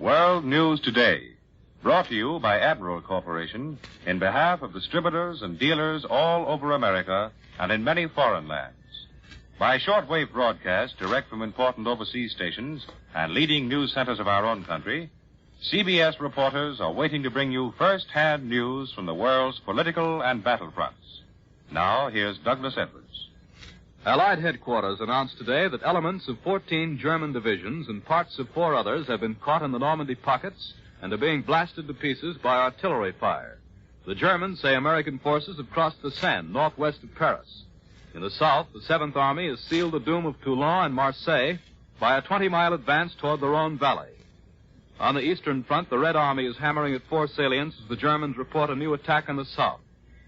World News Today, brought to you by Admiral Corporation in behalf of distributors and dealers all over America and in many foreign lands. By shortwave broadcast direct from important overseas stations and leading news centers of our own country, CBS reporters are waiting to bring you first-hand news from the world's political and battlefronts. Now, here's Douglas Edwards. Allied headquarters announced today that elements of 14 German divisions and parts of 4 others have been caught in the Normandy pockets and are being blasted to pieces by artillery fire. The Germans say American forces have crossed the Seine northwest of Paris. In the south, the 7th Army has sealed the doom of Toulon and Marseille by a 20-mile advance toward the Rhone Valley. On the eastern front, the Red Army is hammering at 4 salients as the Germans report a new attack in the south.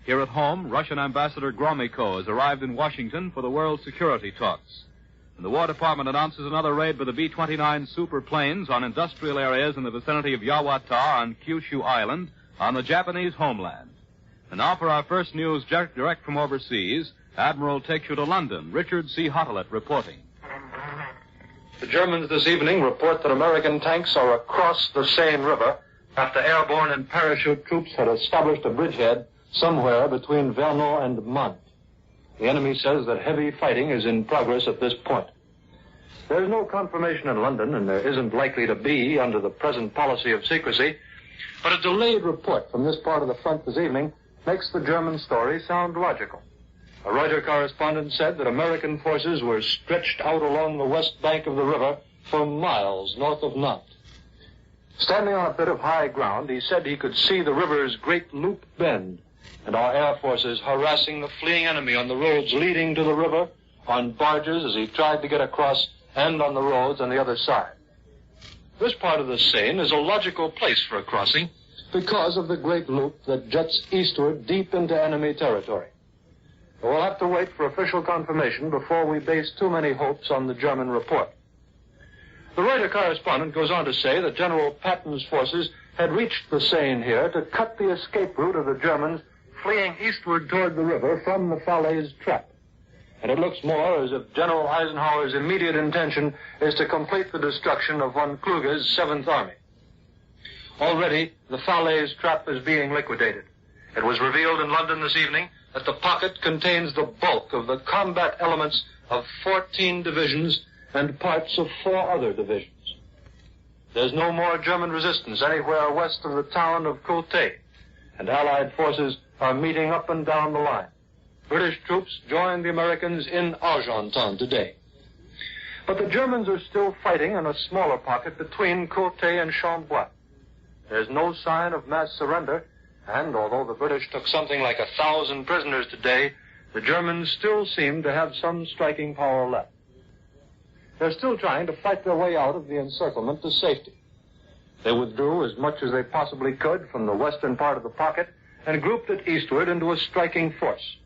Here at home, Russian Ambassador Gromyko has arrived in Washington for the world security talks. And the War Department announces another raid by the B-29 super planes on industrial areas in the vicinity of Yawata on Kyushu Island on the Japanese homeland. And now for our first news direct from overseas, Admiral takes you to London. Richard C. Hottelet reporting. The Germans this evening report that American tanks are across the Seine River after airborne and parachute troops had established a bridgehead somewhere between Vernon and Mantes. The enemy says that heavy fighting is in progress at this point. There's no confirmation in London, and there isn't likely to be under the present policy of secrecy, but a delayed report from this part of the front this evening makes the German story sound logical. A Reuters correspondent said that American forces were stretched out along the west bank of the river for miles north of Nantes. Standing on a bit of high ground, he said he could see the river's great loop bend, and our air forces harassing the fleeing enemy on the roads leading to the river, on barges as he tried to get across, and on the roads on the other side. This part of the Seine is a logical place for a crossing because of the great loop that juts eastward deep into enemy territory. But we'll have to wait for official confirmation before we base too many hopes on the German report. The Reuters correspondent goes on to say that General Patton's forces had reached the Seine here to cut the escape route of the Germans fleeing eastward toward the river from the Falaise trap. And it looks more as if General Eisenhower's immediate intention is to complete the destruction of von Kluge's 7th Army. Already, the Falaise trap is being liquidated. It was revealed in London this evening that the pocket contains the bulk of the combat elements of 14 divisions and parts of 4 other divisions. There's no more German resistance anywhere west of the town of Courtrai, and Allied forces are meeting up and down the line. British troops joined the Americans in Argentan today. But the Germans are still fighting in a smaller pocket between Courtrai and Chambois. There's no sign of mass surrender, and although the British took something like 1,000 prisoners today, the Germans still seem to have some striking power left. They're still trying to fight their way out of the encirclement to safety. They withdrew as much as they possibly could from the western part of the pocket and grouped it eastward into a striking force.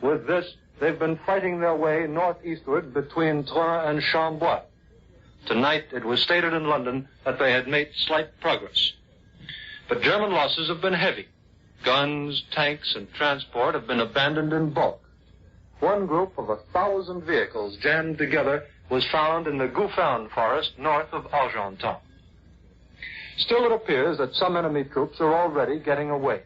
With this, they've been fighting their way northeastward between Troyes and Chambois. Tonight, it was stated in London that they had made slight progress. But German losses have been heavy. Guns, tanks, and transport have been abandoned in bulk. One group of 1,000 vehicles jammed together was found in the Gouffin forest north of Argentan. Still, it appears that some enemy troops are already getting away.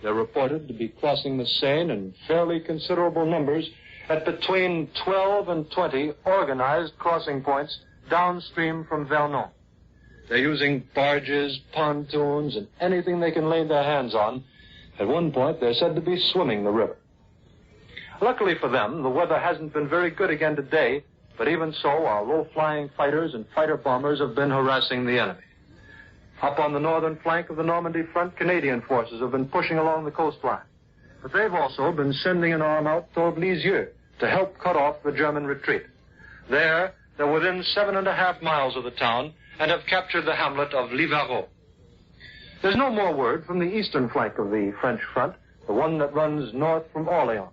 They're reported to be crossing the Seine in fairly considerable numbers at between 12 and 20 organized crossing points downstream from Vernon. They're using barges, pontoons, and anything they can lay their hands on. At one point, they're said to be swimming the river. Luckily for them, the weather hasn't been very good again today, but even so, our low-flying fighters and fighter bombers have been harassing the enemy. Up on the northern flank of the Normandy front, Canadian forces have been pushing along the coastline. But they've also been sending an arm out toward Lisieux to help cut off the German retreat. They're within 7.5 miles of the town and have captured the hamlet of Livarot. There's no more word from the eastern flank of the French front, the one that runs north from Orleans.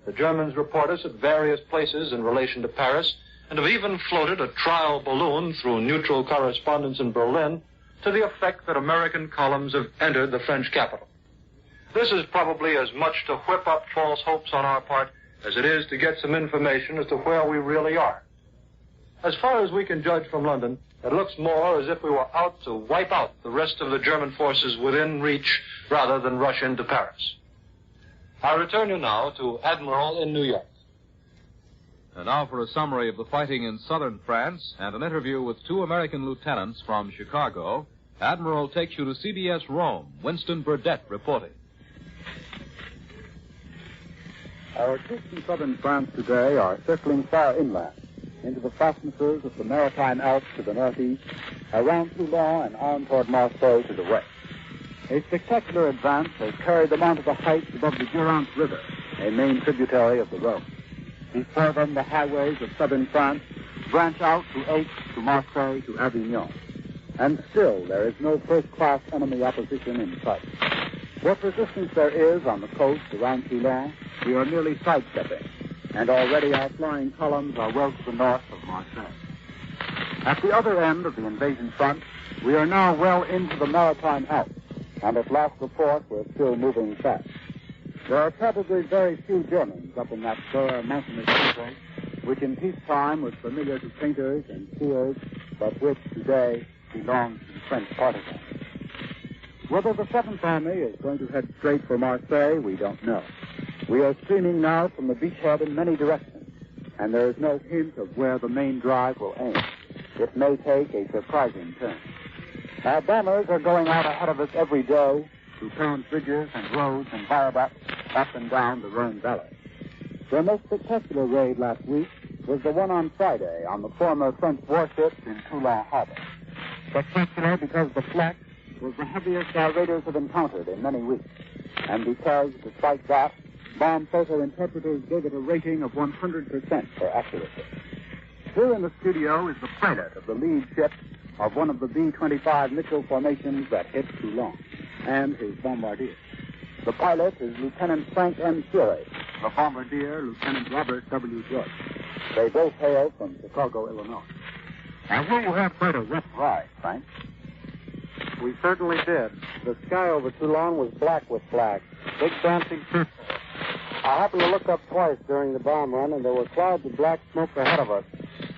The Germans report us at various places in relation to Paris and have even floated a trial balloon through neutral correspondents in Berlin to the effect that American columns have entered the French capital. This is probably as much to whip up false hopes on our part as it is to get some information as to where we really are. As far as we can judge from London, it looks more as if we were out to wipe out the rest of the German forces within reach rather than rush into Paris. I return you now to Admiral in New York. And now for a summary of the fighting in southern France and an interview with two American lieutenants from Chicago. Admiral takes you to CBS Rome. Winston Burdett reporting. Our troops in southern France today are circling far inland into the fastnesses of the Maritime Alps to the northeast, around Toulon and on toward Marseille to the west. A spectacular advance has carried them onto the heights above the Durance River, a main tributary of the Rhone. Before them, the highways of southern France branch out to Aix, to Marseille, to Avignon. And still, there is no first-class enemy opposition in sight. What resistance there is on the coast around Toulon, we are merely sidestepping, and already our flying columns are well to the north of Marseille. At the other end of the invasion front, we are now well into the Maritime Alps, and at last report, we're still moving fast. There are probably very few Germans up in that bare mountainous country, which in peacetime was familiar to painters and seers, but which today belongs to the French partisans. Whether the 7th Army is going to head straight for Marseille, we don't know. We are streaming now from the beachhead in many directions, and there is no hint of where the main drive will aim. It may take a surprising turn. Our bombers are going out ahead of us every day through current bridges and roads and viaducts up and down the Rhone Valley. Their most spectacular raid last week was the one on Friday on the former French warships in Toulon Harbor. Spectacular because the flak was the heaviest our raiders have encountered in many weeks, and because, despite that, bomb photo interpreters gave it a rating of 100% for accuracy. Here in the studio is the pilot of the lead ship of one of the B-25 Mitchell formations that hit Toulon, and his bombardier. The pilot is Lieutenant Frank M. Fury, the bombardier, Lieutenant Robert W. George. They both hail from Chicago, Illinois. Now, here you have quite a rough ride, Frank. We certainly did. The sky over Toulon was black with flags, big dancing purple. I happened to look up twice during the bomb run, and there were clouds of black smoke ahead of us.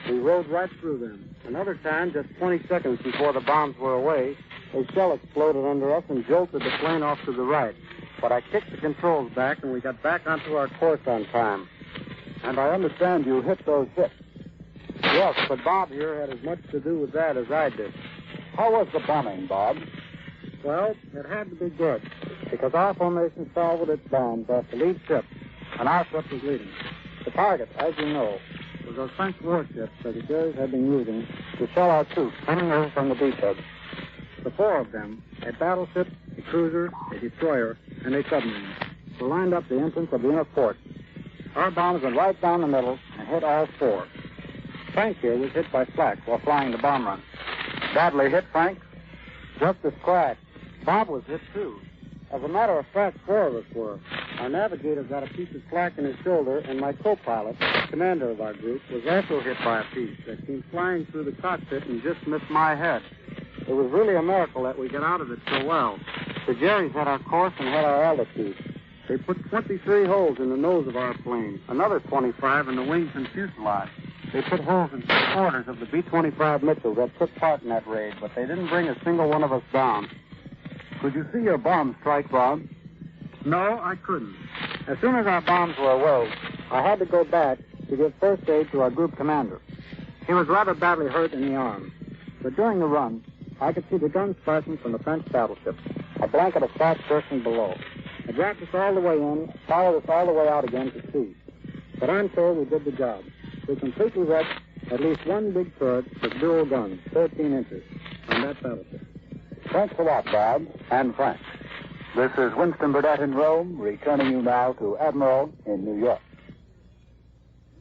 We rode right through them. Another time, just 20 seconds before the bombs were away, a shell exploded under us and jolted the plane off to the right. But I kicked the controls back, and we got back onto our course on time. And I understand you hit those ships. Yes, but Bob here had as much to do with that as I did. How was the bombing, Bob? Well, it had to be good, because our formation fell with its bombs off the lead ship, and our ship was leading. The target, as you know, was those French warships that the Germans had been using to shell our troops coming over from the beachhead. The four of them, a battleship, a cruiser, a destroyer, and a submarine, were lined up the entrance of the inner fort. Our bombs went right down the middle and hit all four. Frank here was hit by flak while flying the bomb run. Badly hit, Frank? Just a scratch. Bob was hit, too. As a matter of fact, four of us were. Our navigator got a piece of flak in his shoulder, and my co-pilot, commander of our group, was also hit by a piece that came flying through the cockpit and just missed my head. It was really a miracle that we got out of it so well. The Jerry's had our course and had our altitude. They put 23 holes in the nose of our plane, another 25 in the wings and fuselage. They put holes in 3/4 of the B-25 Mitchell that took part in that raid, but they didn't bring a single one of us down. Could you see your bomb strike, Bob? No, I couldn't. As soon as our bombs were away, I had to go back to give first aid to our group commander. He was rather badly hurt in the arm. But during the run, I could see the guns splashing from the French battleship, a blanket of flash bursting below. It wrapped us all the way in, followed us all the way out again to sea. But I'm sure we did the job. We completely wrecked at least one big turret with dual guns, 13 inches, on that battleship. Thanks a lot, Bob, and Frank. This is Winston Burdett in Rome, returning you now to Admiral in New York.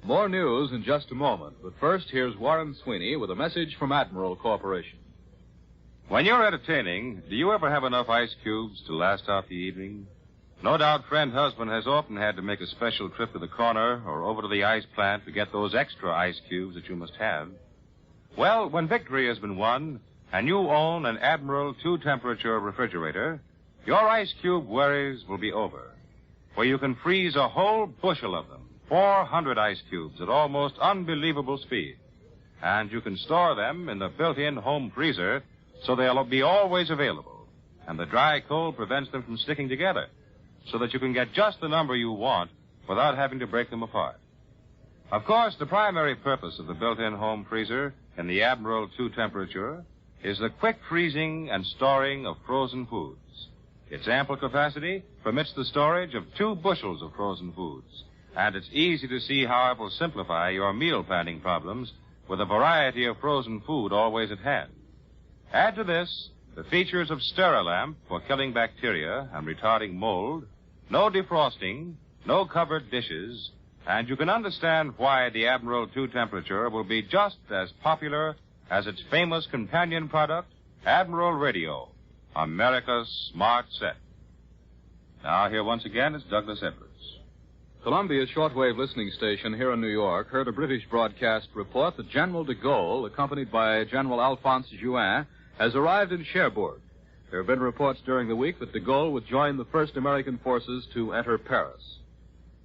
More news in just a moment, but first here's Warren Sweeney with a message from Admiral Corporation. When you're entertaining, do you ever have enough ice cubes to last out the evening? No doubt friend husband has often had to make a special trip to the corner or over to the ice plant to get those extra ice cubes that you must have. Well, when victory has been won and you own an Admiral 2-temperature refrigerator, your ice cube worries will be over. For you can freeze a whole bushel of them, 400 ice cubes at almost unbelievable speed. and you can store them in the built-in home freezer so they'll be always available. And the dry cold prevents them from sticking together, so that you can get just the number you want without having to break them apart. Of course, the primary purpose of the built-in home freezer in the Admiral 2 temperature is the quick freezing and storing of frozen foods. Its ample capacity permits the storage of 2 bushels of frozen foods, and it's easy to see how it will simplify your meal planning problems with a variety of frozen food always at hand. Add to this the features of Sterilamp for killing bacteria and retarding mold, no defrosting, no covered dishes, and you can understand why the Admiral 2 temperature will be just as popular as its famous companion product, Admiral Radio, America's smart set. Now, here once again is Douglas Edwards. Columbia's shortwave listening station here in New York heard a British broadcast report that General de Gaulle, accompanied by General Alphonse Juin, has arrived in Cherbourg. There have been reports during the week that de Gaulle would join the first American forces to enter Paris.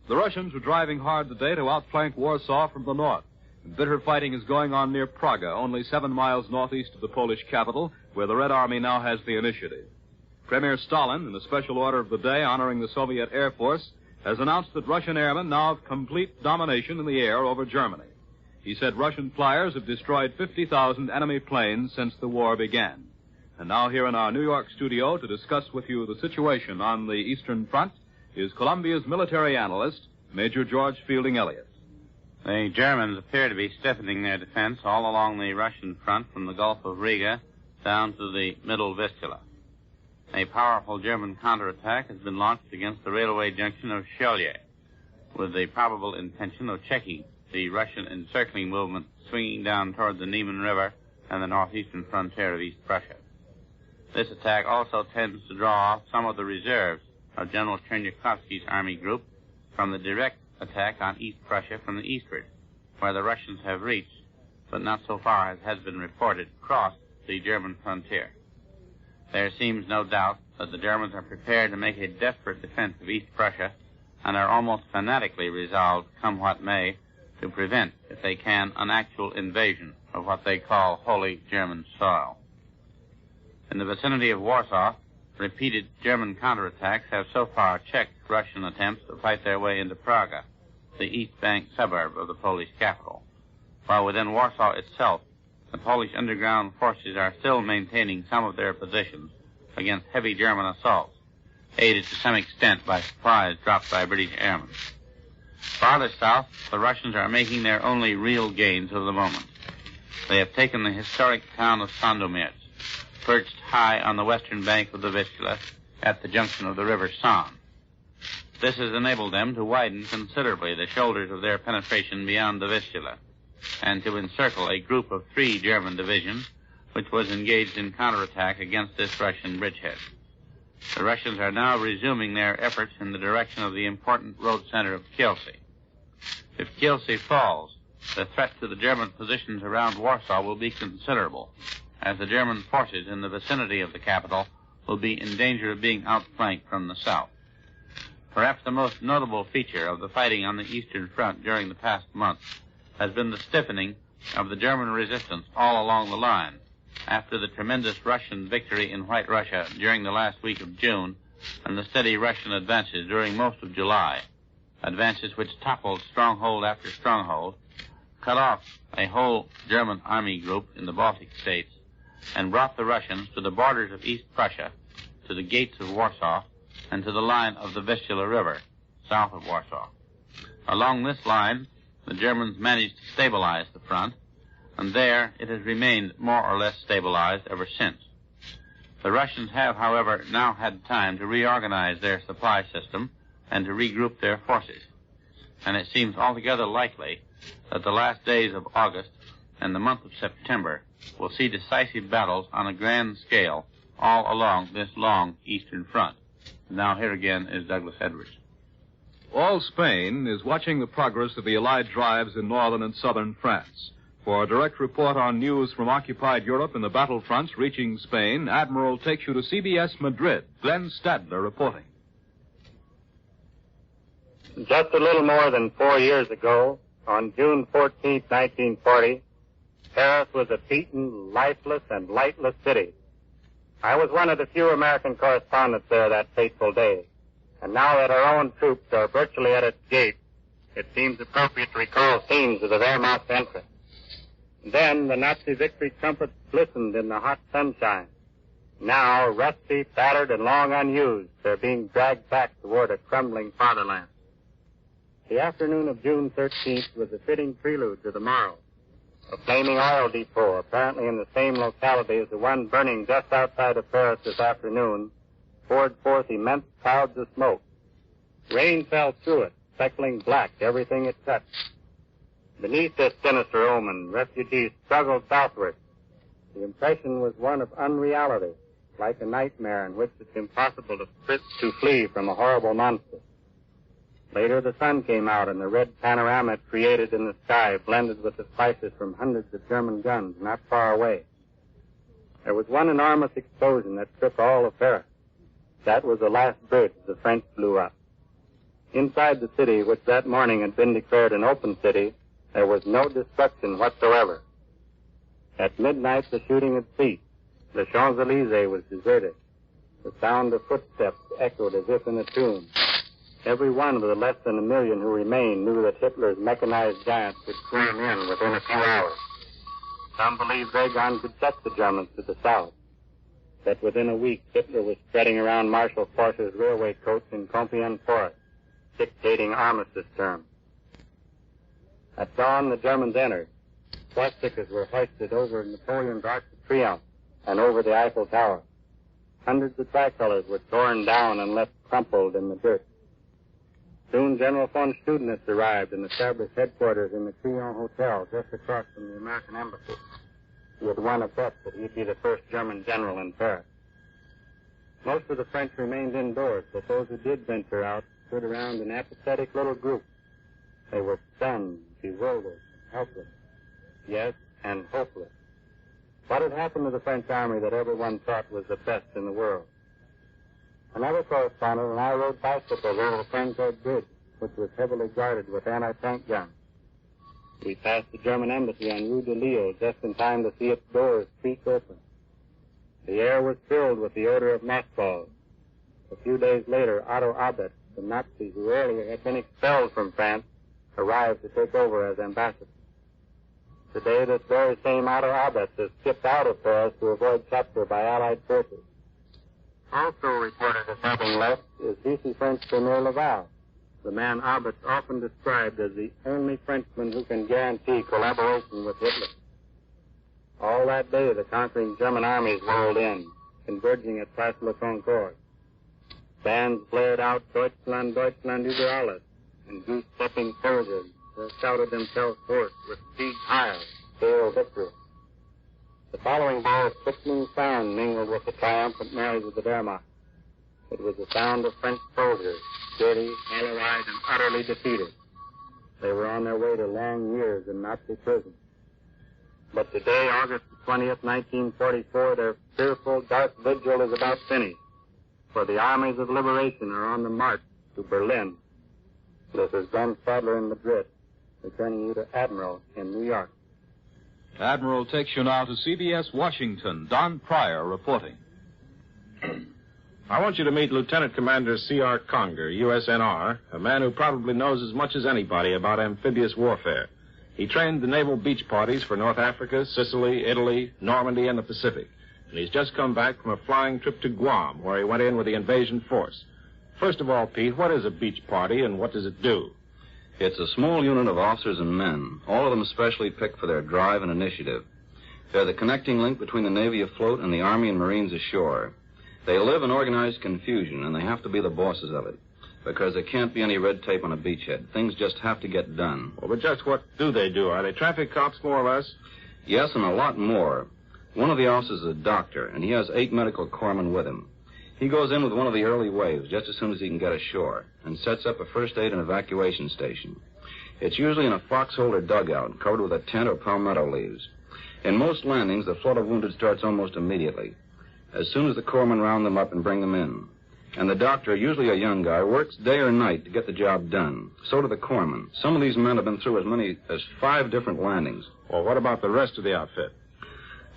The Russians were driving hard today to outflank Warsaw from the north. And bitter fighting is going on near Praga, only 7 miles northeast of the Polish capital, where the Red Army now has the initiative. Premier Stalin, in a special order of the day honoring the Soviet Air Force, has announced that Russian airmen now have complete domination in the air over Germany. He said Russian flyers have destroyed 50,000 enemy planes since the war began. And now here in our New York studio to discuss with you the situation on the Eastern Front is Columbia's military analyst, Major George Fielding Elliott. The Germans appear to be stiffening their defense all along the Russian front from the Gulf of Riga down to the Middle Vistula. A powerful German counterattack has been launched against the railway junction of Sholye, with the probable intention of checking the Russian encircling movement swinging down toward the Niemen River and the northeastern frontier of East Prussia. This attack also tends to draw off some of the reserves of General Chernyakhovsky's army group from the direct attack on East Prussia from the eastward, where the Russians have reached, but not so far as has been reported, crossed the German frontier. There seems no doubt that the Germans are prepared to make a desperate defense of East Prussia and are almost fanatically resolved, come what may, to prevent, if they can, an actual invasion of what they call Holy German soil. In the vicinity of Warsaw, repeated German counterattacks have so far checked Russian attempts to fight their way into Praga, the east bank suburb of the Polish capital. While within Warsaw itself, the Polish underground forces are still maintaining some of their positions against heavy German assaults, aided to some extent by supplies dropped by British airmen. Farther south, the Russians are making their only real gains of the moment. They have taken the historic town of Sandomierz, perched high on the western bank of the Vistula at the junction of the river San. This has enabled them to widen considerably the shoulders of their penetration beyond the Vistula, and to encircle a group of 3 German divisions which was engaged in counterattack against this Russian bridgehead. The Russians are now resuming their efforts in the direction of the important road center of Kielce. If Kielce falls, the threat to the German positions around Warsaw will be considerable, as the German forces in the vicinity of the capital will be in danger of being outflanked from the south. Perhaps the most notable feature of the fighting on the Eastern Front during the past month has been the stiffening of the German resistance all along the line after the tremendous Russian victory in White Russia during the last week of June and the steady Russian advances during most of July, advances which toppled stronghold after stronghold, cut off a whole German army group in the Baltic states, and brought the Russians to the borders of East Prussia, to the gates of Warsaw, and to the line of the Vistula River, south of Warsaw. Along this line, the Germans managed to stabilize the front, and there it has remained more or less stabilized ever since. The Russians have, however, now had time to reorganize their supply system and to regroup their forces, and it seems altogether likely that the last days of August and the month of September will see decisive battles on a grand scale all along this long Eastern Front. Now here again is Douglas Edwards. All Spain is watching the progress of the Allied drives in northern and southern France. For a direct report on news from occupied Europe and the battlefronts reaching Spain, Admiral takes you to CBS Madrid. Glenn Stadler reporting. Just a little more than 4 years ago, on June 14, 1940, Paris was a beaten, lifeless, and lightless city. I was one of the few American correspondents there that fateful day. And now that our own troops are virtually at its gate, it seems appropriate to recall scenes of the Wehrmacht's entrance. Then the Nazi victory trumpets glistened in the hot sunshine. Now, rusty, battered, and long unused, they're being dragged back toward a crumbling fatherland. The afternoon of June 13th was a fitting prelude to the morrow. A flaming oil depot, apparently in the same locality as the one burning just outside of Paris this afternoon, poured forth immense clouds of smoke. Rain fell through it, speckling black everything it touched. Beneath this sinister omen, refugees struggled southward. The impression was one of unreality, like a nightmare in which it's impossible to flee from a horrible monster. Later, the sun came out, and the red panorama it created in the sky blended with the flashes from hundreds of German guns not far away. There was one enormous explosion that shook all of Paris. That was the last bridge the French blew up. Inside the city, which that morning had been declared an open city, there was no destruction whatsoever. At midnight, the shooting had ceased. The Champs-Élysées was deserted. The sound of footsteps echoed as if in a tomb. Every one of the less than 1 million who remained knew that Hitler's mechanized giants would swarm in within a few hours. Some believed their gun could touch the Germans to the south. That within a week, Hitler was spreading around Marshal Foch's railway coach in Compiègne Forest, dictating armistice terms. At dawn, the Germans entered. Swastikas were hoisted over Napoleon's Arc de Triomphe and over the Eiffel Tower. Hundreds of tricolors were torn down and left crumpled in the dirt. Soon General von Studenitz arrived and established headquarters in the Crillon Hotel just across from the American embassy. He had won a bet that he'd be the first German general in Paris. Most of the French remained indoors, but those who did venture out stood around in apathetic little groups. They were stunned, bewildered, helpless. Yes, and hopeless. What had happened to the French army that everyone thought was the best in the world? Another correspondent and I rode bicycles over the Frankfurt Bridge, which was heavily guarded with anti-tank guns. We passed the German embassy on Rue de Lille just in time to see its doors creak open. The air was filled with the odor of mothballs. A few days later, Otto Abetz, the Nazi who earlier had been expelled from France, arrived to take over as ambassador. Today, this very same Otto Abetz has skipped out of Paris to avoid capture by Allied forces. Also reported as having left is Vice-French Premier Laval, the man Abetz often described as the only Frenchman who can guarantee collaboration with Hitler. All that day, the conquering German armies rolled in, converging at Place Le Concorde. Bands blared out Deutschland, Deutschland über alles, and goose-stepping soldiers shouted themselves hoarse with speed higher, hail victory. The following day, a sickening sound mingled with the triumphant noise of the Wehrmacht. It was the sound of French soldiers, dirty, hollow-eyed, and utterly defeated. They were on their way to long years in Nazi prison. But today, August 20th, 1944, their fearful, dark vigil is about finished, for the armies of liberation are on the march to Berlin. This is Glenn Stadler in Madrid, returning you to Admiral in New York. Admiral takes you now to CBS Washington. Don Pryor reporting. I want you to meet Lieutenant Commander C.R. Conger, USNR, a man who probably knows as much as anybody about amphibious warfare. He trained the naval beach parties for North Africa, Sicily, Italy, Normandy, and the Pacific. And he's just come back from a flying trip to Guam, where he went in with the invasion force. First of all, Pete, what is a beach party and what does it do? It's a small unit of officers and men, all of them specially picked for their drive and initiative. They're the connecting link between the Navy afloat and the Army and Marines ashore. They live in organized confusion, and they have to be the bosses of it, because there can't be any red tape on a beachhead. Things just have to get done. Well, but just what do they do? Are they traffic cops, more or less? Yes, and a lot more. One of the officers is a doctor, and he has 8 medical corpsmen with him. He goes in with one of the early waves just as soon as he can get ashore and sets up a first aid and evacuation station. It's usually in a foxhole or dugout covered with a tent or palmetto leaves. In most landings, the flood of wounded starts almost immediately, as soon as the corpsmen round them up and bring them in. And the doctor, usually a young guy, works day or night to get the job done. So do the corpsmen. Some of these men have been through as many as 5 different landings. Well, what about the rest of the outfit?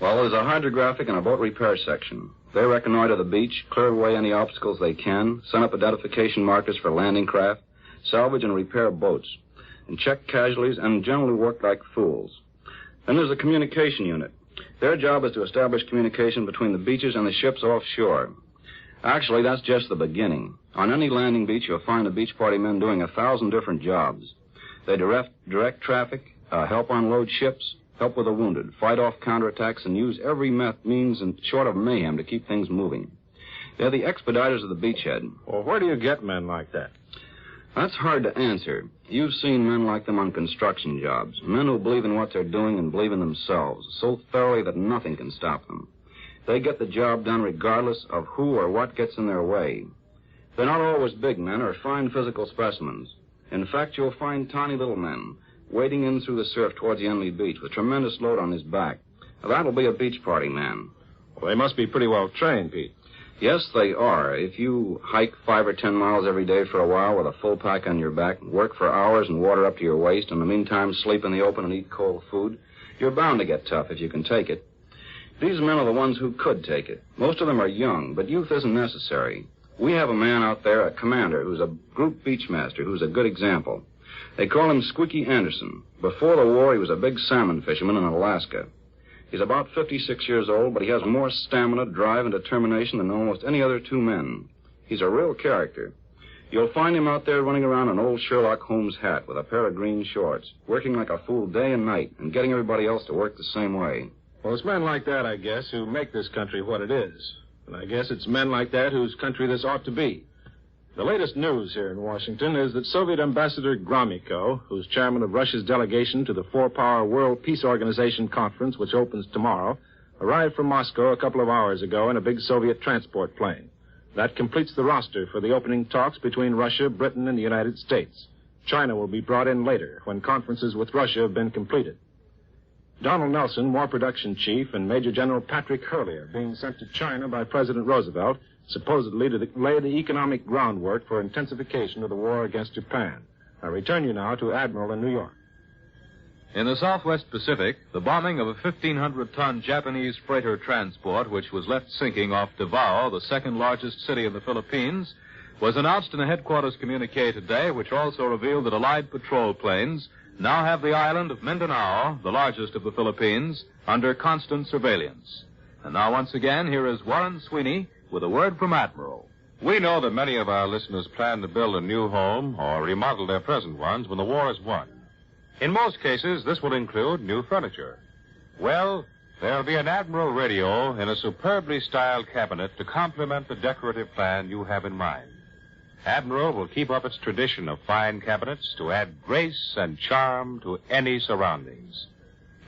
Well, there's a hydrographic and a boat repair section. They reconnoiter the beach, clear away any obstacles they can, set up identification markers for landing craft, salvage and repair boats, and check casualties and generally work like fools. Then there's the communication unit. Their job is to establish communication between the beaches and the ships offshore. Actually, that's just the beginning. On any landing beach, you'll find the beach party men doing 1,000 different jobs. They direct traffic, help unload ships, help with the wounded, fight off counterattacks, and use every means short of mayhem to keep things moving. They're the expediters of the beachhead. Well, where do you get men like that? That's hard to answer. You've seen men like them on construction jobs, men who believe in what they're doing and believe in themselves so thoroughly that nothing can stop them. They get the job done regardless of who or what gets in their way. They're not always big men or fine physical specimens. In fact, you'll find tiny little men wading in through the surf towards the enemy beach with a tremendous load on his back. Now, that'll be a beach party man. Well, they must be pretty well trained, Pete. Yes, they are. If you hike 5 or 10 miles every day for a while with a full pack on your back, work for hours and water up to your waist, and in the meantime sleep in the open and eat cold food, you're bound to get tough if you can take it. These men are the ones who could take it. Most of them are young, but youth isn't necessary. We have a man out there, a commander, who's a group beachmaster, who's a good example. They call him Squeaky Anderson. Before the war, he was a big salmon fisherman in Alaska. He's about 56 years old, but he has more stamina, drive, and determination than almost any other two men. He's a real character. You'll find him out there running around in an old Sherlock Holmes hat with a pair of green shorts, working like a fool day and night, and getting everybody else to work the same way. Well, it's men like that, I guess, who make this country what it is. And I guess it's men like that whose country this ought to be. The latest news here in Washington is that Soviet Ambassador Gromyko, who's chairman of Russia's delegation to the four-power World Peace Organization conference, which opens tomorrow, arrived from Moscow a couple of hours ago in a big Soviet transport plane. That completes the roster for the opening talks between Russia, Britain, and the United States. China will be brought in later, when conferences with Russia have been completed. Donald Nelson, War Production Chief, and Major General Patrick Hurley are being sent to China by President Roosevelt, supposedly to lay the economic groundwork for intensification of the war against Japan. I return you now to Admiral in New York. In the Southwest Pacific, the bombing of a 1,500-ton Japanese freighter transport, which was left sinking off Davao, the second-largest city in the Philippines, was announced in a headquarters communique today, which also revealed that Allied patrol planes now have the island of Mindanao, the largest of the Philippines, under constant surveillance. And now, once again, here is Warren Sweeney with a word from Admiral. We know that many of our listeners plan to build a new home or remodel their present ones when the war is won. In most cases, this will include new furniture. Well, there'll be an Admiral radio in a superbly styled cabinet to complement the decorative plan you have in mind. Admiral will keep up its tradition of fine cabinets to add grace and charm to any surroundings.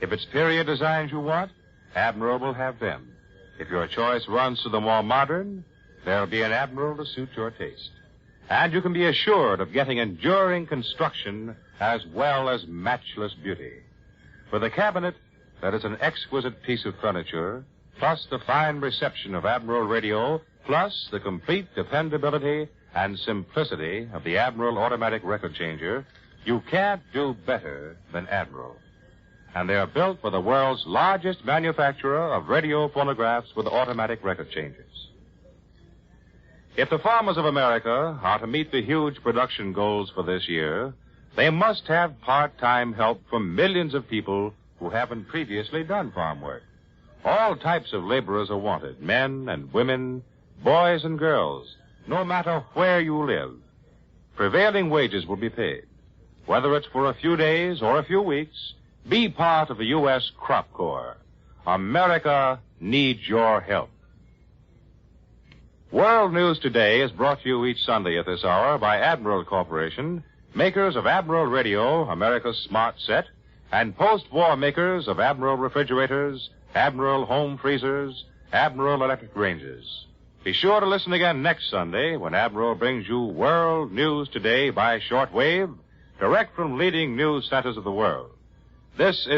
If it's period designs you want, Admiral will have them. If your choice runs to the more modern, there'll be an Admiral to suit your taste. And you can be assured of getting enduring construction as well as matchless beauty. For the cabinet that is an exquisite piece of furniture, plus the fine reception of Admiral radio, plus the complete dependability and simplicity of the Admiral automatic record changer, you can't do better than Admiral. And they are built for the world's largest manufacturer of radio phonographs with automatic record changers. If the farmers of America are to meet the huge production goals for this year, they must have part-time help from millions of people who haven't previously done farm work. All types of laborers are wanted, men and women, boys and girls, no matter where you live. Prevailing wages will be paid. Whether it's for a few days or a few weeks, be part of the U.S. Crop Corps. America needs your help. World News Today is brought to you each Sunday at this hour by Admiral Corporation, makers of Admiral Radio, America's smart set, and post-war makers of Admiral refrigerators, Admiral home freezers, Admiral electric ranges. Be sure to listen again next Sunday when Admiral brings you World News Today by shortwave, direct from leading news centers of the world. This is